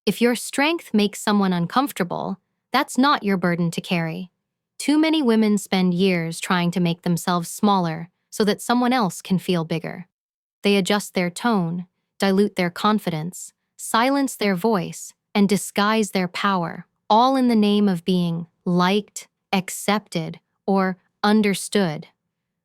If your strength makes someone uncomfortable, that's not your burden to carry. Too many women spend years trying to make themselves smaller so that someone else can feel bigger. They adjust their tone, dilute their confidence, silence their voice, and disguise their power, all in the name of being liked, accepted, or understood.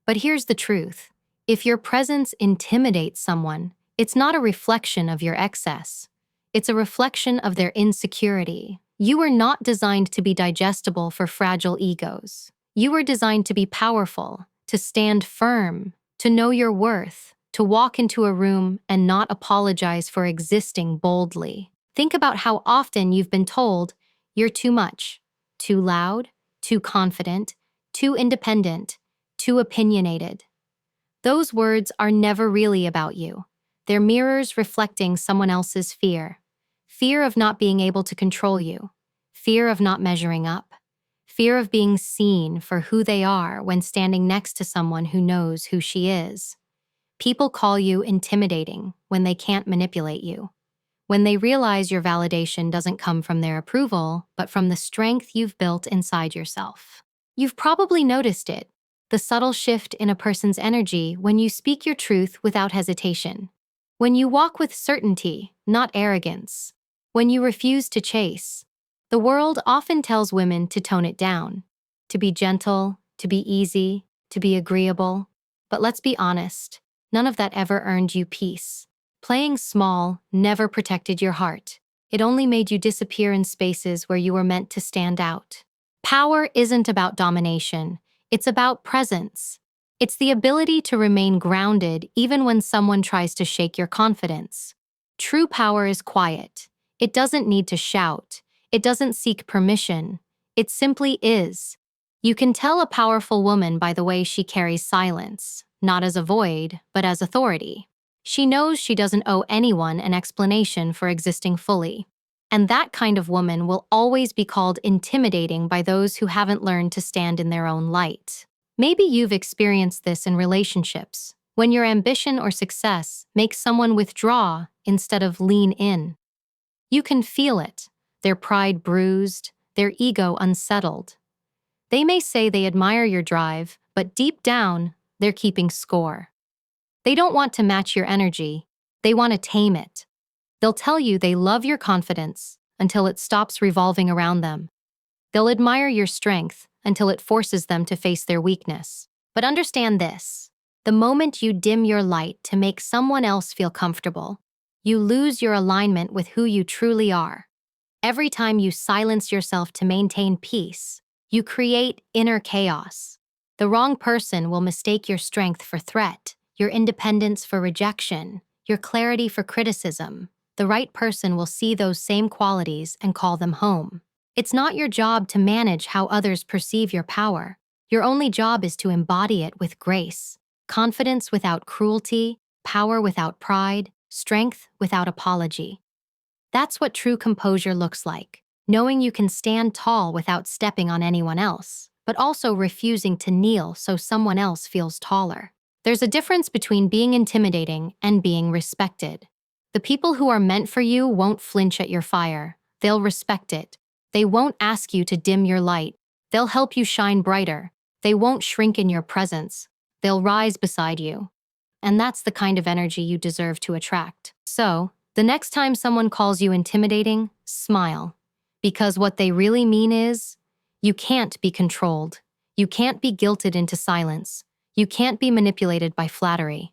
But here's the truth. If your presence intimidates someone, it's not a reflection of your excess. It's a reflection of their insecurity. You were not designed to be digestible for fragile egos. You were designed to be powerful, to stand firm, to know your worth, to walk into a room and not apologize for existing boldly. Think about how often you've been told you're too much, too loud, too confident, too independent, too opinionated. Those words are never really about you. They're mirrors reflecting someone else's fear. Fear of not being able to control you. Fear of not measuring up. Fear of being seen for who they are when standing next to someone who knows who she is. People call you intimidating when they can't manipulate you. When they realize your validation doesn't come from their approval, but from the strength you've built inside yourself. You've probably noticed it, the subtle shift in a person's energy when you speak your truth without hesitation. When you walk with certainty, not arrogance. When you refuse to chase. The world often tells women to tone it down, to be gentle, to be easy, to be agreeable. But let's be honest, none of that ever earned you peace. Playing small never protected your heart. It only made you disappear in spaces where you were meant to stand out. Power isn't about domination. It's about presence. It's the ability to remain grounded even when someone tries to shake your confidence. True power is quiet. It doesn't need to shout. It doesn't seek permission. It simply is. You can tell a powerful woman by the way she carries silence, not as a void, but as authority. She knows she doesn't owe anyone an explanation for existing fully. And that kind of woman will always be called intimidating by those who haven't learned to stand in their own light. Maybe you've experienced this in relationships, when your ambition or success makes someone withdraw instead of lean in. You can feel it, their pride bruised, their ego unsettled. They may say they admire your drive, but deep down, they're keeping score. They don't want to match your energy, they want to tame it. They'll tell you they love your confidence until it stops revolving around them. They'll admire your strength until it forces them to face their weakness. But understand this, the moment you dim your light to make someone else feel comfortable, you lose your alignment with who you truly are. Every time you silence yourself to maintain peace, you create inner chaos. The wrong person will mistake your strength for threat, your independence for rejection, your clarity for criticism. The right person will see those same qualities and call them home. It's not your job to manage how others perceive your power. Your only job is to embody it with grace, confidence without cruelty, power without pride, strength without apology. That's what true composure looks like, knowing you can stand tall without stepping on anyone else, but also refusing to kneel so someone else feels taller. There's a difference between being intimidating and being respected. The people who are meant for you won't flinch at your fire. They'll respect it. They won't ask you to dim your light. They'll help you shine brighter. They won't shrink in your presence. They'll rise beside you. And that's the kind of energy you deserve to attract. So, the next time someone calls you intimidating, smile. Because what they really mean is, you can't be controlled. You can't be guilted into silence. You can't be manipulated by flattery.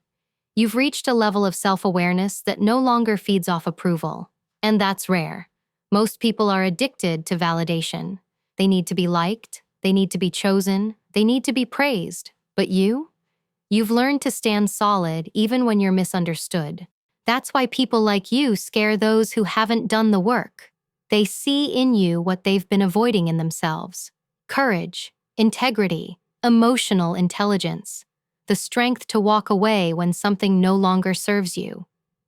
You've reached a level of self-awareness that no longer feeds off approval. And that's rare. Most people are addicted to validation. They need to be liked, they need to be chosen, they need to be praised. But you've learned to stand solid even when you're misunderstood. That's why people like you scare those who haven't done the work. They see in you what they've been avoiding in themselves. Courage, integrity, emotional intelligence, the strength to walk away when something no longer serves you.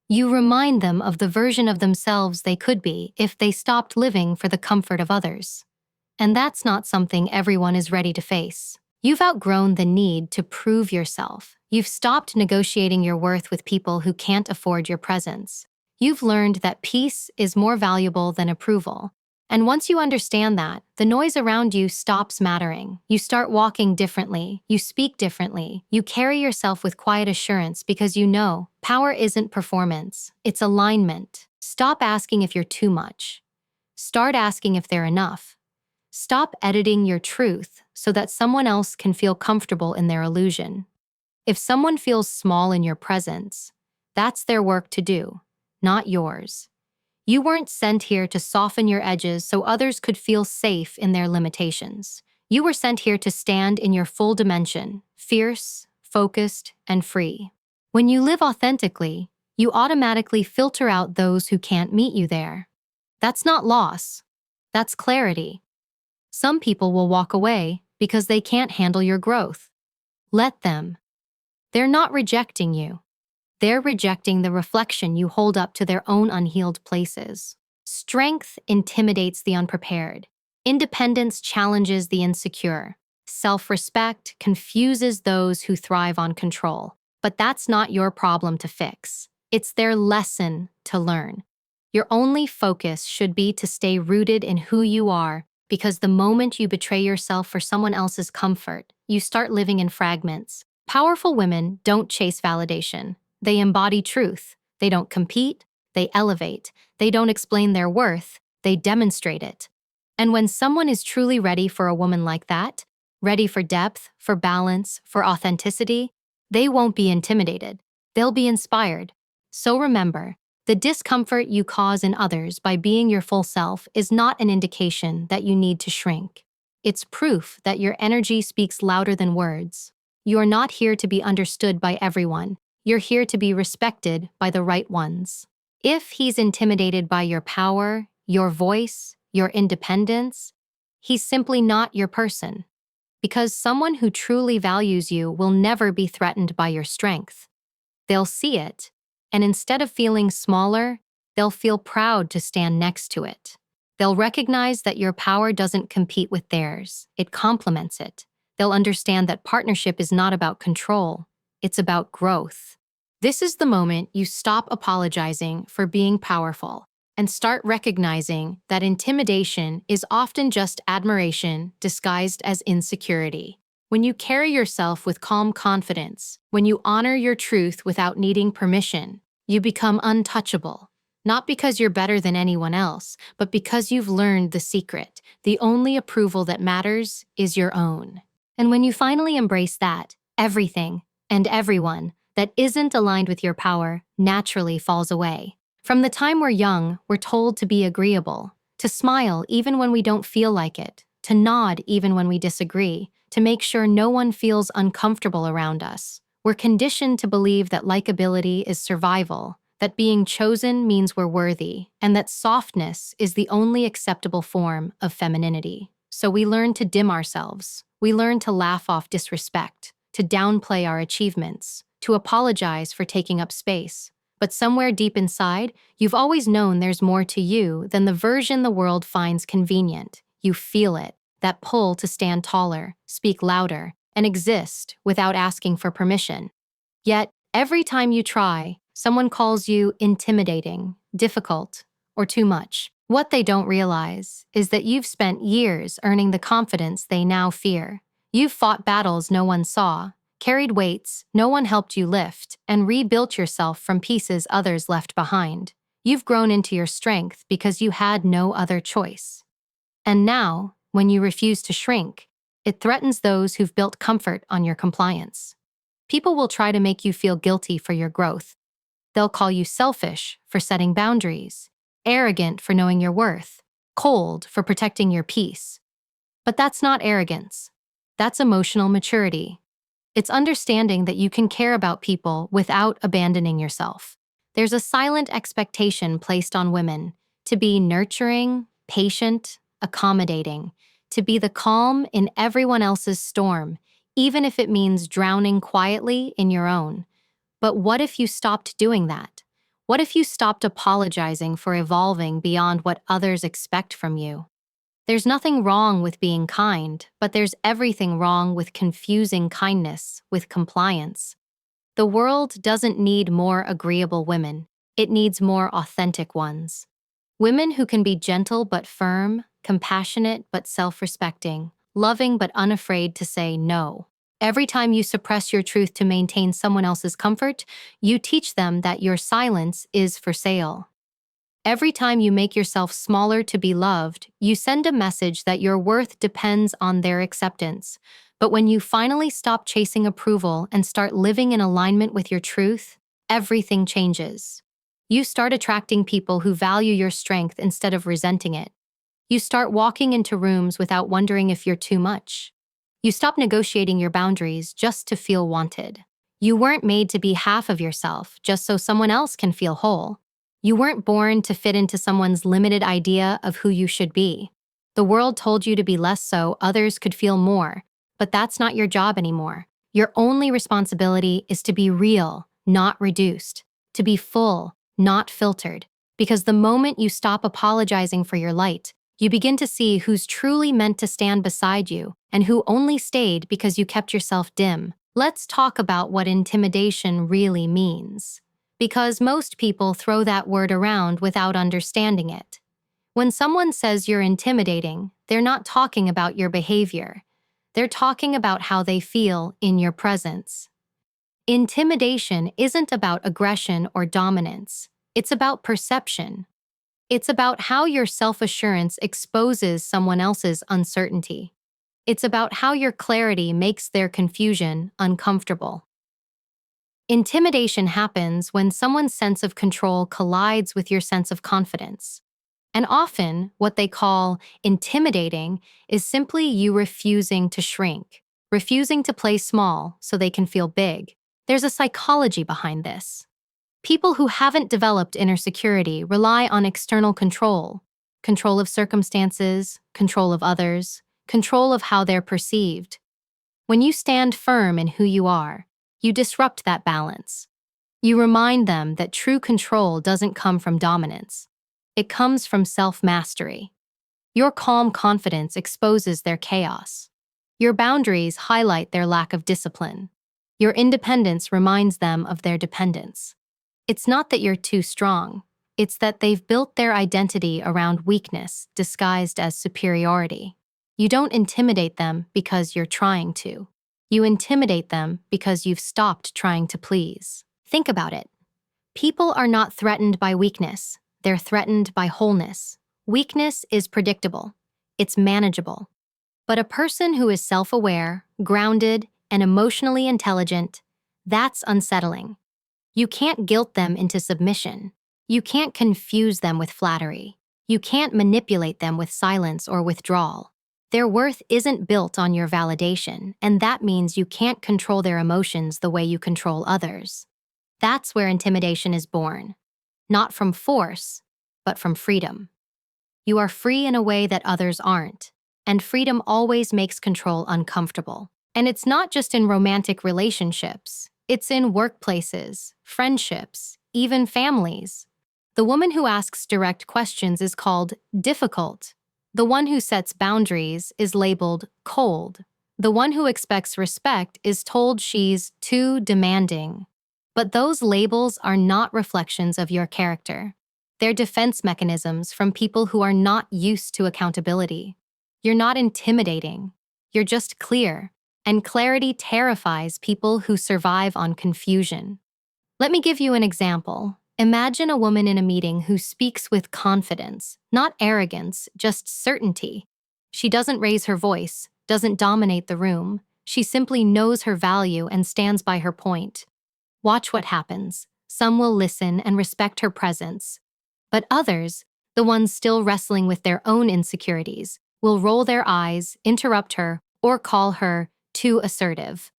You remind them of the version of themselves they could be if they stopped living for the comfort of others. And that's not something everyone is ready to face. You've outgrown the need to prove yourself. You've stopped negotiating your worth with people who can't afford your presence. You've learned that peace is more valuable than approval. And once you understand that, the noise around you stops mattering. You start walking differently, you speak differently, you carry yourself with quiet assurance because you know power isn't performance, it's alignment. Stop asking if you're too much. Start asking if they're enough. Stop editing your truth so that someone else can feel comfortable in their illusion. If someone feels small in your presence, that's their work to do, not yours. You weren't sent here to soften your edges so others could feel safe in their limitations. You were sent here to stand in your full dimension, fierce, focused, and free. When you live authentically, you automatically filter out those who can't meet you there. That's not loss. That's clarity. Some people will walk away because they can't handle your growth. Let them. They're not rejecting you. They're rejecting the reflection you hold up to their own unhealed places. Strength intimidates the unprepared. Independence challenges the insecure. Self-respect confuses those who thrive on control. But that's not your problem to fix. It's their lesson to learn. Your only focus should be to stay rooted in who you are, because the moment you betray yourself for someone else's comfort, you start living in fragments. Powerful women don't chase validation. They embody truth. They don't compete, they elevate. They don't explain their worth, they demonstrate it. And when someone is truly ready for a woman like that, ready for depth, for balance, for authenticity, they won't be intimidated. They'll be inspired. So remember, the discomfort you cause in others by being your full self is not an indication that you need to shrink. It's proof that your energy speaks louder than words. You're not here to be understood by everyone. You're here to be respected by the right ones. If he's intimidated by your power, your voice, your independence, he's simply not your person. Because someone who truly values you will never be threatened by your strength. They'll see it, and instead of feeling smaller, they'll feel proud to stand next to it. They'll recognize that your power doesn't compete with theirs, it complements it. They'll understand that partnership is not about control, it's about growth. This is the moment you stop apologizing for being powerful and start recognizing that intimidation is often just admiration disguised as insecurity. When you carry yourself with calm confidence, when you honor your truth without needing permission, you become untouchable. Not because you're better than anyone else, but because you've learned the secret. The only approval that matters is your own. And when you finally embrace that, everything and everyone that isn't aligned with your power naturally falls away. From the time we're young, we're told to be agreeable, to smile even when we don't feel like it, to nod even when we disagree, to make sure no one feels uncomfortable around us. We're conditioned to believe that likability is survival, that being chosen means we're worthy, and that softness is the only acceptable form of femininity. So we learn to dim ourselves. We learn to laugh off disrespect, to downplay our achievements, to apologize for taking up space. But somewhere deep inside, you've always known there's more to you than the version the world finds convenient. You feel it, that pull to stand taller, speak louder, and exist without asking for permission. Yet, every time you try, someone calls you intimidating, difficult, or too much. What they don't realize is that you've spent years earning the confidence they now fear. You've fought battles no one saw, carried weights no one helped you lift, and rebuilt yourself from pieces others left behind. You've grown into your strength because you had no other choice. And now, when you refuse to shrink, it threatens those who've built comfort on your compliance. People will try to make you feel guilty for your growth. They'll call you selfish for setting boundaries, arrogant for knowing your worth, cold for protecting your peace. But that's not arrogance. That's emotional maturity. It's understanding that you can care about people without abandoning yourself. There's a silent expectation placed on women to be nurturing, patient, accommodating, to be the calm in everyone else's storm, even if it means drowning quietly in your own. But what if you stopped doing that? What if you stopped apologizing for evolving beyond what others expect from you? There's nothing wrong with being kind, but there's everything wrong with confusing kindness with compliance. The world doesn't need more agreeable women. It needs more authentic ones. Women who can be gentle but firm, compassionate but self-respecting, loving but unafraid to say no. Every time you suppress your truth to maintain someone else's comfort, you teach them that your silence is for sale. Every time you make yourself smaller to be loved, you send a message that your worth depends on their acceptance. But when you finally stop chasing approval and start living in alignment with your truth, everything changes. You start attracting people who value your strength instead of resenting it. You start walking into rooms without wondering if you're too much. You stop negotiating your boundaries just to feel wanted. You weren't made to be half of yourself just so someone else can feel whole. You weren't born to fit into someone's limited idea of who you should be. The world told you to be less so others could feel more, but that's not your job anymore. Your only responsibility is to be real, not reduced, to be full, not filtered, because the moment you stop apologizing for your light, you begin to see who's truly meant to stand beside you and who only stayed because you kept yourself dim. Let's talk about what intimidation really means, because most people throw that word around without understanding it. When someone says you're intimidating, they're not talking about your behavior. They're talking about how they feel in your presence. Intimidation isn't about aggression or dominance. It's about perception. It's about how your self-assurance exposes someone else's uncertainty. It's about how your clarity makes their confusion uncomfortable. Intimidation happens when someone's sense of control collides with your sense of confidence. And often, what they call intimidating is simply you refusing to shrink, refusing to play small so they can feel big. There's a psychology behind this. People who haven't developed inner security rely on external control, control of circumstances, control of others, control of how they're perceived. When you stand firm in who you are, you disrupt that balance. You remind them that true control doesn't come from dominance. It comes from self-mastery. Your calm confidence exposes their chaos. Your boundaries highlight their lack of discipline. Your independence reminds them of their dependence. It's not that you're too strong. It's that they've built their identity around weakness disguised as superiority. You don't intimidate them because you're trying to. You intimidate them because you've stopped trying to please. Think about it. People are not threatened by weakness. They're threatened by wholeness. Weakness is predictable. It's manageable. But a person who is self-aware, grounded, and emotionally intelligent, that's unsettling. You can't guilt them into submission. You can't confuse them with flattery. You can't manipulate them with silence or withdrawal. Their worth isn't built on your validation, and that means you can't control their emotions the way you control others. That's where intimidation is born. Not from force, but from freedom. You are free in a way that others aren't, and freedom always makes control uncomfortable. And it's not just in romantic relationships. It's in workplaces, friendships, even families. The woman who asks direct questions is called difficult. The one who sets boundaries is labeled cold. The one who expects respect is told she's too demanding. But those labels are not reflections of your character. They're defense mechanisms from people who are not used to accountability. You're not intimidating. You're just clear. And clarity terrifies people who survive on confusion. Let me give you an example. Imagine a woman in a meeting who speaks with confidence, not arrogance, just certainty. She doesn't raise her voice, doesn't dominate the room. She simply knows her value and stands by her point. Watch what happens. Some will listen and respect her presence. But others, the ones still wrestling with their own insecurities, will roll their eyes, interrupt her, or call her too assertive.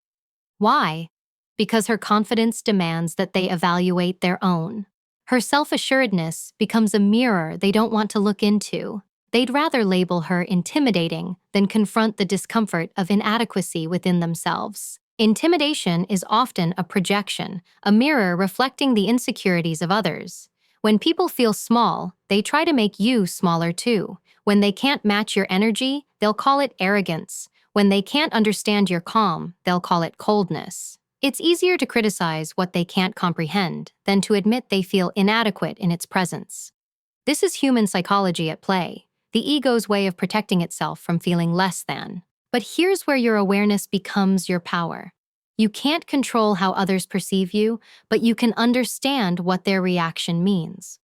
Why? Because her confidence demands that they evaluate their own. Her self-assuredness becomes a mirror they don't want to look into. They'd rather label her intimidating than confront the discomfort of inadequacy within themselves. Intimidation is often a projection, a mirror reflecting the insecurities of others. When people feel small, they try to make you smaller too. When they can't match your energy, they'll call it arrogance. When they can't understand your calm, they'll call it coldness. It's easier to criticize what they can't comprehend than to admit they feel inadequate in its presence. This is human psychology at play, the ego's way of protecting itself from feeling less than. But here's where your awareness becomes your power. You can't control how others perceive you, but you can understand what their reaction means.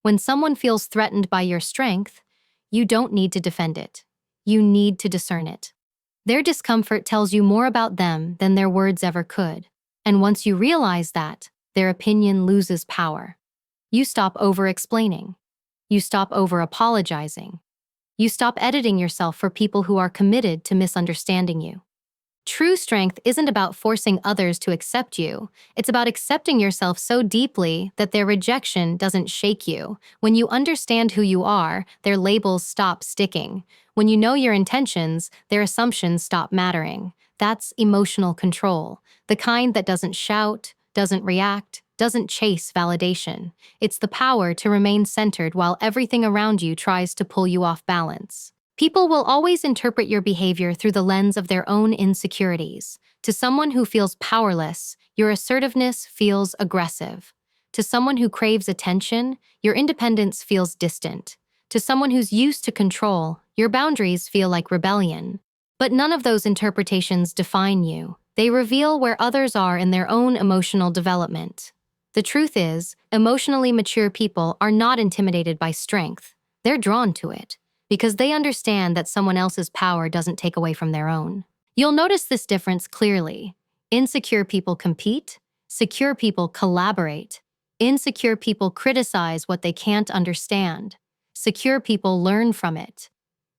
When someone feels threatened by your strength, you don't need to defend it. You need to discern it. Their discomfort tells you more about them than their words ever could. And once you realize that, their opinion loses power. You stop over-explaining. You stop over-apologizing. You stop editing yourself for people who are committed to misunderstanding you. True strength isn't about forcing others to accept you. It's about accepting yourself so deeply that their rejection doesn't shake you. When you understand who you are, their labels stop sticking. When you know your intentions, their assumptions stop mattering. That's emotional control, the kind that doesn't shout, doesn't react, doesn't chase validation. It's the power to remain centered while everything around you tries to pull you off balance. People will always interpret your behavior through the lens of their own insecurities. To someone who feels powerless, your assertiveness feels aggressive. To someone who craves attention, your independence feels distant. To someone who's used to control, your boundaries feel like rebellion. But none of those interpretations define you. They reveal where others are in their own emotional development. The truth is, emotionally mature people are not intimidated by strength. They're drawn to it, because they understand that someone else's power doesn't take away from their own. You'll notice this difference clearly. Insecure people compete, secure people collaborate. Insecure people criticize what they can't understand. Secure people learn from it.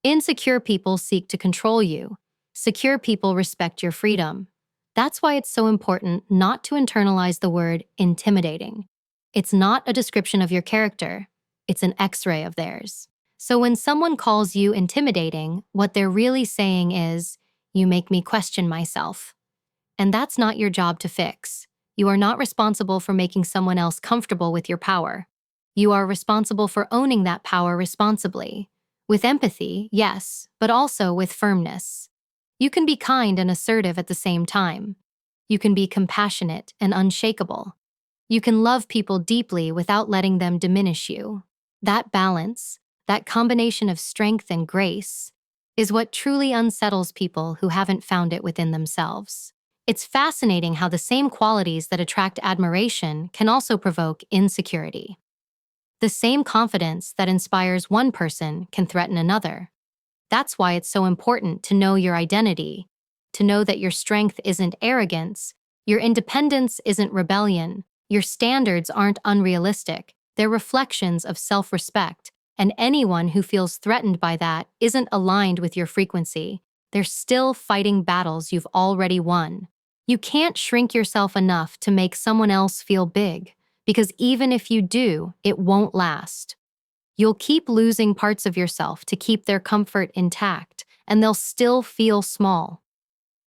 Insecure people seek to control you. Secure people respect your freedom. That's why it's so important not to internalize the word intimidating. It's not a description of your character. It's an X-ray of theirs. So when someone calls you intimidating, what they're really saying is, you make me question myself. And that's not your job to fix. You are not responsible for making someone else comfortable with your power. You are responsible for owning that power responsibly. With empathy, yes, but also with firmness. You can be kind and assertive at the same time. You can be compassionate and unshakable. You can love people deeply without letting them diminish you. That balance, that combination of strength and grace, is what truly unsettles people who haven't found it within themselves. It's fascinating how the same qualities that attract admiration can also provoke insecurity. The same confidence that inspires one person can threaten another. That's why it's so important to know your identity, to know that your strength isn't arrogance, your independence isn't rebellion, your standards aren't unrealistic, they're reflections of self-respect, and anyone who feels threatened by that isn't aligned with your frequency. They're still fighting battles you've already won. You can't shrink yourself enough to make someone else feel big, because even if you do, it won't last. You'll keep losing parts of yourself to keep their comfort intact, and they'll still feel small.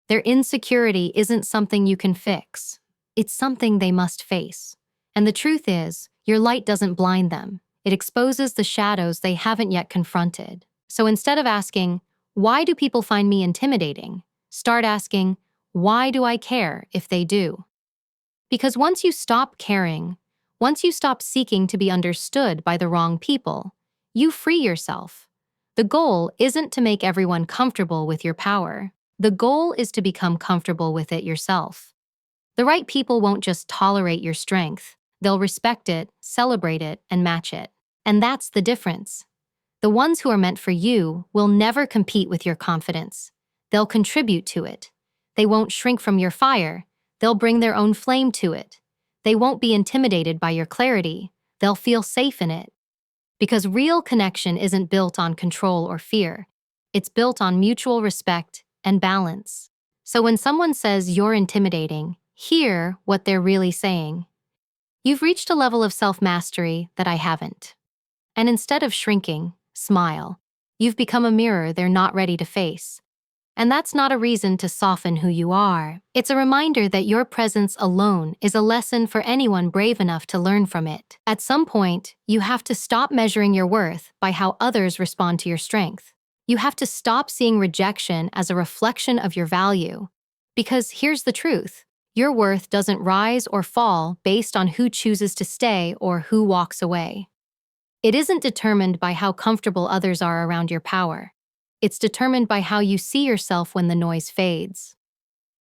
Their insecurity isn't something you can fix. It's something they must face. And the truth is, your light doesn't blind them. It exposes the shadows they haven't yet confronted. So instead of asking, why do people find me intimidating? Start asking, why do I care if they do? Because once you stop caring, once you stop seeking to be understood by the wrong people, you free yourself. The goal isn't to make everyone comfortable with your power. The goal is to become comfortable with it yourself. The right people won't just tolerate your strength. They'll respect it, celebrate it, and match it. And that's the difference. The ones who are meant for you will never compete with your confidence. They'll contribute to it. They won't shrink from your fire. They'll bring their own flame to it. They won't be intimidated by your clarity. They'll feel safe in it. Because real connection isn't built on control or fear. It's built on mutual respect and balance. So when someone says you're intimidating, hear what they're really saying. You've reached a level of self-mastery that I haven't. And instead of shrinking, smile. You've become a mirror they're not ready to face. And that's not a reason to soften who you are. It's a reminder that your presence alone is a lesson for anyone brave enough to learn from it. At some point, you have to stop measuring your worth by how others respond to your strength. You have to stop seeing rejection as a reflection of your value. Because here's the truth. Your worth doesn't rise or fall based on who chooses to stay or who walks away. It isn't determined by how comfortable others are around your power. It's determined by how you see yourself when the noise fades.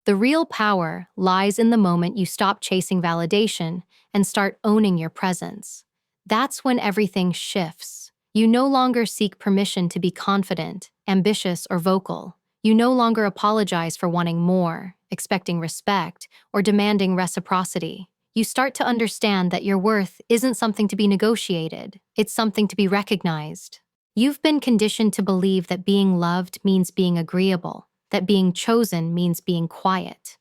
The real power lies in the moment you stop chasing validation and start owning your presence. That's when everything shifts. You no longer seek permission to be confident, ambitious, or vocal. You no longer apologize for wanting more, expecting respect, or demanding reciprocity. You start to understand that your worth isn't something to be negotiated, it's something to be recognized. You've been conditioned to believe that being loved means being agreeable, that being chosen means being quiet.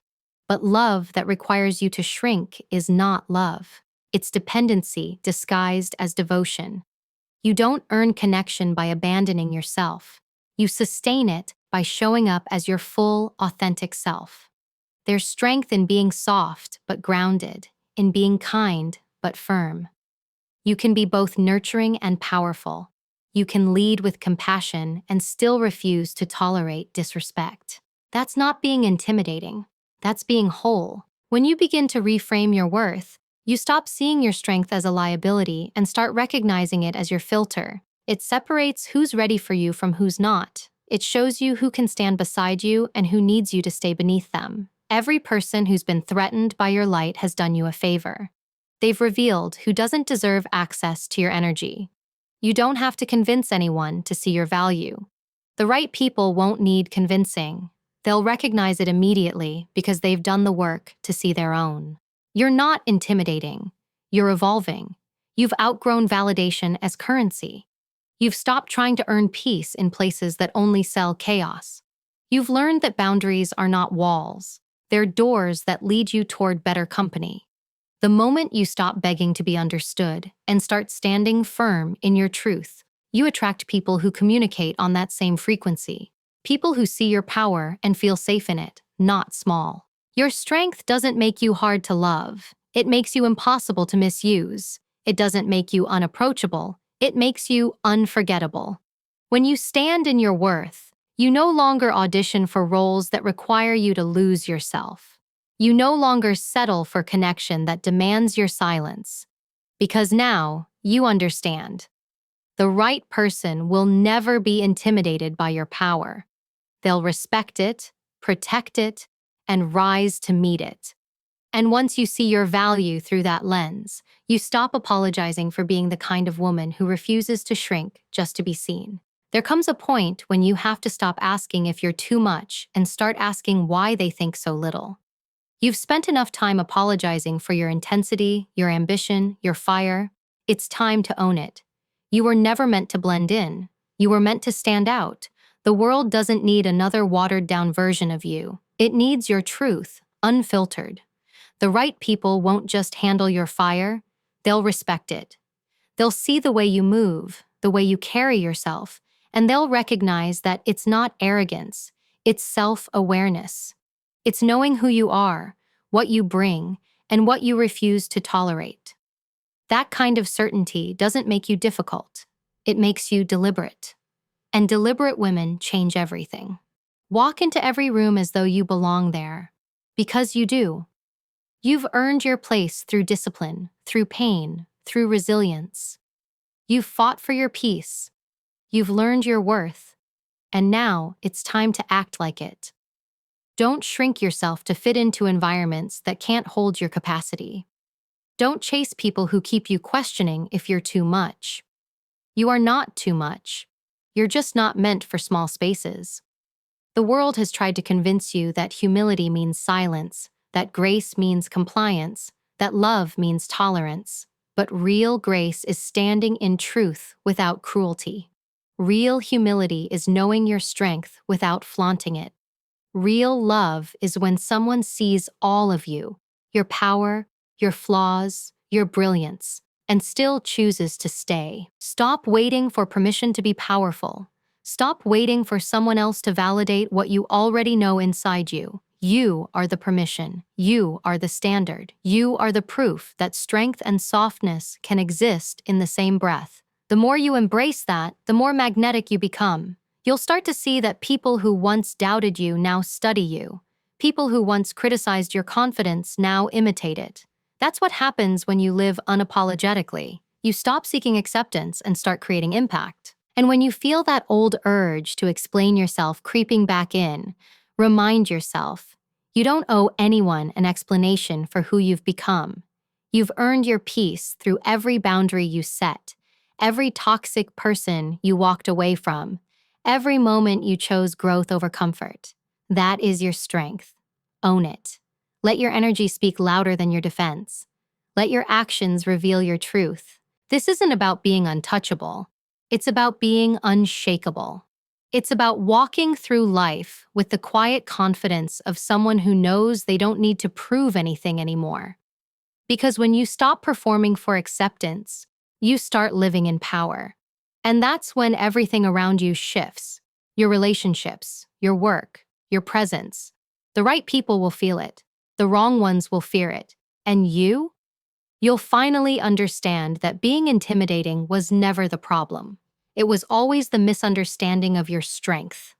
But love that requires you to shrink is not love. It's dependency disguised as devotion. You don't earn connection by abandoning yourself. You sustain it by showing up as your full, authentic self. There's strength in being soft but grounded, in being kind but firm. You can be both nurturing and powerful. You can lead with compassion and still refuse to tolerate disrespect. That's not being intimidating. That's being whole. When you begin to reframe your worth, you stop seeing your strength as a liability and start recognizing it as your filter. It separates who's ready for you from who's not. It shows you who can stand beside you and who needs you to stay beneath them. Every person who's been threatened by your light has done you a favor. They've revealed who doesn't deserve access to your energy. You don't have to convince anyone to see your value. The right people won't need convincing. They'll recognize it immediately because they've done the work to see their own. You're not intimidating. You're evolving. You've outgrown validation as currency. You've stopped trying to earn peace in places that only sell chaos. You've learned that boundaries are not walls. They're doors that lead you toward better company. The moment you stop begging to be understood and start standing firm in your truth, you attract people who communicate on that same frequency. People who see your power and feel safe in it, not small. Your strength doesn't make you hard to love. It makes you impossible to misuse. It doesn't make you unapproachable. It makes you unforgettable. When you stand in your worth, you no longer audition for roles that require you to lose yourself. You no longer settle for connection that demands your silence. Because now, you understand. The right person will never be intimidated by your power. They'll respect it, protect it, and rise to meet it. And once you see your value through that lens, you stop apologizing for being the kind of woman who refuses to shrink just to be seen. There comes a point when you have to stop asking if you're too much and start asking why they think so little. You've spent enough time apologizing for your intensity, your ambition, your fire. It's time to own it. You were never meant to blend in. You were meant to stand out. The world doesn't need another watered-down version of you. It needs your truth, unfiltered. The right people won't just handle your fire, they'll respect it. They'll see the way you move, the way you carry yourself, and they'll recognize that it's not arrogance, it's self-awareness. It's knowing who you are, what you bring, and what you refuse to tolerate. That kind of certainty doesn't make you difficult. It makes you deliberate. And deliberate women change everything. Walk into every room as though you belong there. Because you do. You've earned your place through discipline, through pain, through resilience. You've fought for your peace. You've learned your worth. And now it's time to act like it. Don't shrink yourself to fit into environments that can't hold your capacity. Don't chase people who keep you questioning if you're too much. You are not too much. You're just not meant for small spaces. The world has tried to convince you that humility means silence, that grace means compliance, that love means tolerance. But real grace is standing in truth without cruelty. Real humility is knowing your strength without flaunting it. Real love is when someone sees all of you, your power, your flaws, your brilliance, and still chooses to stay. Stop waiting for permission to be powerful. Stop waiting for someone else to validate what you already know inside you. You are the permission. You are the standard. You are the proof that strength and softness can exist in the same breath. The more you embrace that, the more magnetic you become. You'll start to see that people who once doubted you now study you. People who once criticized your confidence now imitate it. That's what happens when you live unapologetically. You stop seeking acceptance and start creating impact. And when you feel that old urge to explain yourself creeping back in, remind yourself, you don't owe anyone an explanation for who you've become. You've earned your peace through every boundary you set, every toxic person you walked away from, every moment you chose growth over comfort. That is your strength. Own it. Let your energy speak louder than your defense. Let your actions reveal your truth. This isn't about being untouchable. It's about being unshakable. It's about walking through life with the quiet confidence of someone who knows they don't need to prove anything anymore. Because when you stop performing for acceptance, you start living in power. And that's when everything around you shifts. Your relationships, your work, your presence. The right people will feel it. The wrong ones will fear it. And you'll finally understand that being intimidating was never the problem. It was always the misunderstanding of your strength.